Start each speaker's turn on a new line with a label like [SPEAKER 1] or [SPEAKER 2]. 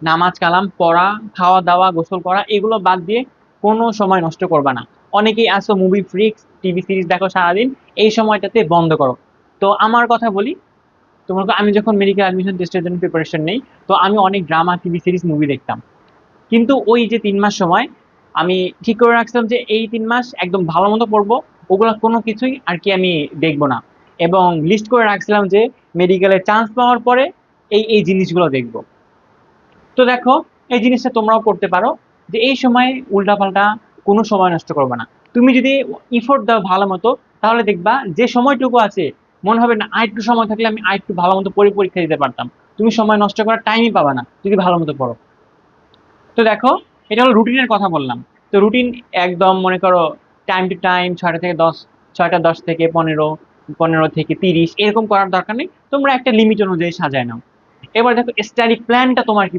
[SPEAKER 1] নামাজ কালাম পড়া, খাওয়া দাওয়া, গোসল করা এগুলো বাদ দিয়ে কোনো সময় নষ্ট করবা না। অনেকেই আসো মুভি ফ্রিক্স, টিভি সিরিজ দেখো সারাদিন, এই সময়টাতে বন্ধ করো। তো আমার কথা বলি, তোমাকে আমি যখন মেডিকেল অ্যাডমিশন টেস্টের জন্য প্রিপারেশন নেই, তো আমি অনেক ড্রামা, টিভি সিরিজ, মুভি দেখতাম। কিন্তু ওই যে 3 মাস সময় আমি ঠিক করে রাখছিলাম যে এই 3 মাস একদম ভালো মতো পড়বো, ওগুলা কোনো কিছুই আর কি আমি দেখবো না। এবং লিস্ট করে রাখছিলাম যে মেডিকেলে চান্স পাওয়ার পরে এই এই জিনিসগুলো দেখবো। তো দেখো, এই জিনিসটা তোমরাও করতে পারো, যে এই সময় উল্টাপাল্টা কোনো সময় নষ্ট করবে না। তুমি যদি ইফোর্ট দাও ভালো মতো, তাহলে দেখবা যে সময়টুকু আছে মনে হবে না আরেকটু সময় থাকলে আমি আরেকটু ভালো মতো পরীক্ষা দিতে পারতাম। তুমি সময় নষ্ট করার টাইমই পাবা না যদি ভালো মতো পড়ো। তো দেখো, এটা হলো রুটিনের কথা বললাম। তো রুটিন একদম মনে করো টাইম টু টাইম 6টা থেকে 10, 6টা 10 থেকে 15, 15 থেকে 30 এরকম করার দরকার নেই। তোমরা একটা লিমিট অনুযায়ী সাজায় নাও। এবার দেখো স্টাডি প্ল্যানটা তোমার কি